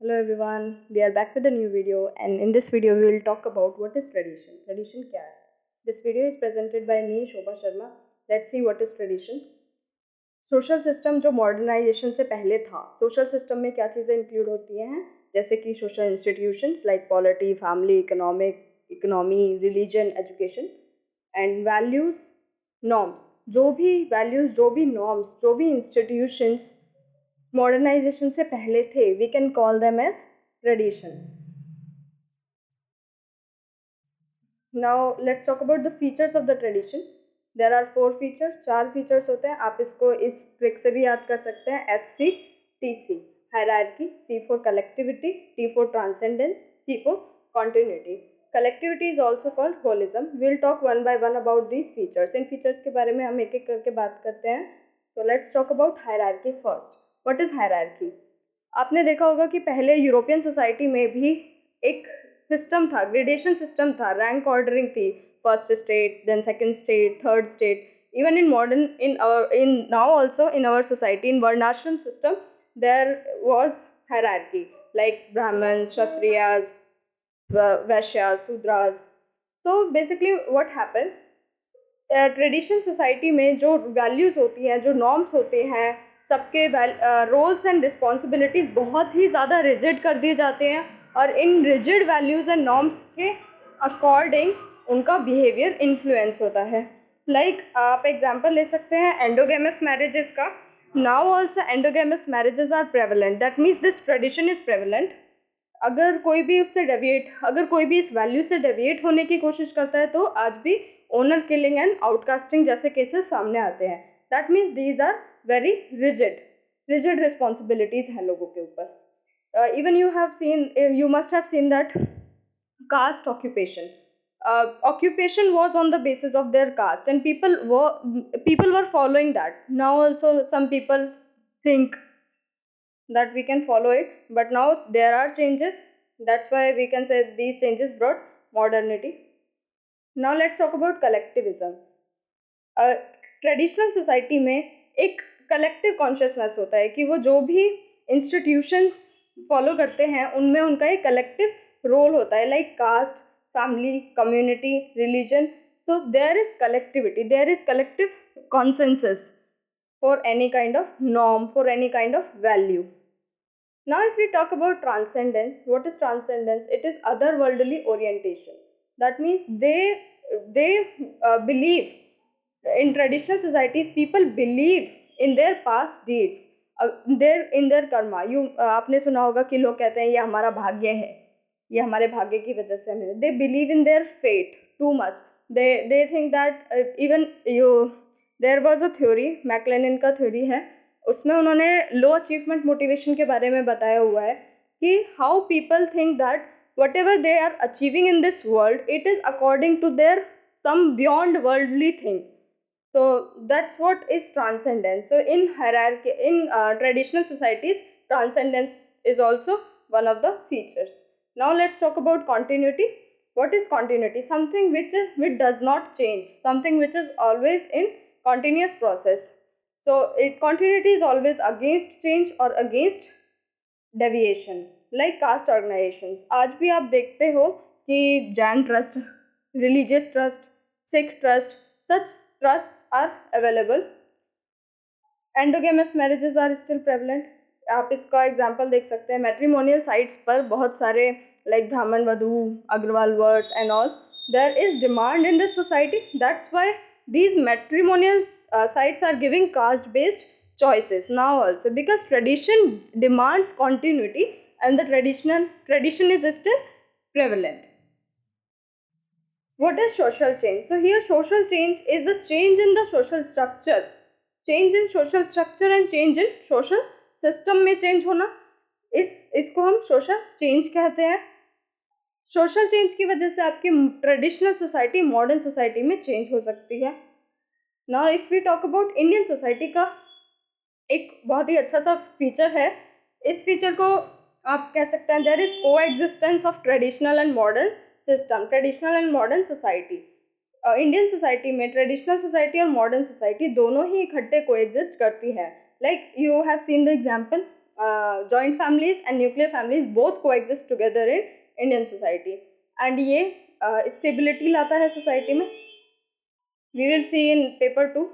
Hello everyone, we are back with a new video, and in this video we will talk about what is tradition. Tradition क्या है? This video is presented by me Shobha Sharma. Let's see what is tradition. Social system जो modernisation से पहले था, social system में क्या चीज़ें include होती हैं, जैसे कि social institutions like polity, family, economy, religion, education and values, norms. जो भी वैल्यूज़, जो भी नॉर्म्स, जो भी इंस्टीट्यूशंस मॉडर्नाइजेशन से पहले थे, we can call them as tradition. Now let's talk about the features of the tradition. There are 4 features, 4 features होते हैं. आप इसको इस ट्रिक से भी याद कर सकते हैं. HCTC, hierarchy, C for collectivity, T for transcendence, C for continuity. Collectivity is also called holism. Will talk one by one about these features. In features के बारे में हम एक एक करके बात करते हैं. तो let's talk about hierarchy first. What is hierarchy? आपने देखा होगा कि पहले यूरोपियन सोसाइटी में भी एक सिस्टम था, ग्रेडेशन सिस्टम था, रैंक ऑर्डरिंग थी. First state, then second state, third state. Even in modern, in now also in our society, in varnashrama system there was hierarchy like Brahmin, Kshatriyas, Vaishyas, Shudras. So basically what happens, traditional society में जो values होती हैं, जो norms होते हैं, सबके roles and responsibilities बहुत ही ज़्यादा रिजिड कर दिए जाते हैं, और इन रिजिड वैल्यूज़ एंड नॉर्म्स के अकॉर्डिंग उनका बिहेवियर इन्फ्लुएंस होता है. लाइक आप एग्जांपल ले सकते हैं एंडोगेमस मैरिजेस का. Now also endogamous marriages are prevalent. That means this tradition is prevalent. अगर कोई भी उससे डेविएट, अगर कोई भी इस वैल्यू से डेविएट होने की कोशिश करता है तो आज भी ओनर किलिंग एंड आउटकास्टिंग जैसे केसेस सामने आते हैं. That means these are very rigid responsibilities हैं लोगों के ऊपर. Even you must have seen that caste occupation was on the basis of their caste, and people were following that. Now also some people think that we can follow it, but now there are changes. That's why we can say these changes brought modernity. Now let's talk about collectivism. Traditional society में एक collective consciousness होता है कि वो जो भी institutions follow करते हैं उनमें उनका एक कलेक्टिव रोल होता है, like caste, family, community, religion. So there is collectivity, there is collective consensus for any kind of norm, for any kind of value. Now if we talk about transcendence, what is transcendence? It is otherworldly orientation. That means they believe, in traditional societies people believe in their past deeds, in their karma. आपने सुना होगा कि लोग कहते हैं ये हमारा भाग्य है, ये हमारे भाग्य की वजह से हमें. they believe in their fate too much. they think that even there was a theory, मैक्लेनिन का थ्योरी है, उसमें उन्होंने लो अचीवमेंट मोटिवेशन के बारे में बताया हुआ है कि how people think that whatever they are achieving in this world, it is according to their some beyond worldly thing. So that's what is transcendence. So in hierarchy, in traditional societies, transcendence is also one of the features. Now let's talk about continuity. What is continuity? Something which does not change, something which is always in continuous process. So continuity is always against change or against deviation. Like caste organizations, आज भी आप देखते हो कि Jain trust, religious trust, Sikh trust, such trusts are available. Endogamous marriages are still prevalent. आप इसका example देख सकते हैं मैट्रिमोनियल साइट्स पर, बहुत सारे लाइक ब्राह्मण वधू, Agarwal words and all. There is demand in this society. That's why these matrimonial sites are giving caste based choices now also, because tradition demands continuity and the tradition is still prevalent. What is social change? So here social change is the change in the social structure, change in social structure and change in social system में change होना, इसको हम social change कहते हैं. Social change की वजह से आपकी ट्रेडिशनल सोसाइटी मॉडर्न सोसाइटी में चेंज हो सकती है. Now if we talk about Indian society का एक बहुत ही अच्छा सा फीचर है. इस फीचर को आप कह सकते हैं देयर इज को existence of traditional and modern system, traditional and modern society. Indian society में ट्रेडिशनल सोसाइटी और मॉडर्न सोसाइटी दोनों ही इकट्ठे को एग्जिस्ट करती है. Like you have seen the example joint families and nuclear families both coexist together in Indian society, and ये stability लाता है society में. We will see in paper 2.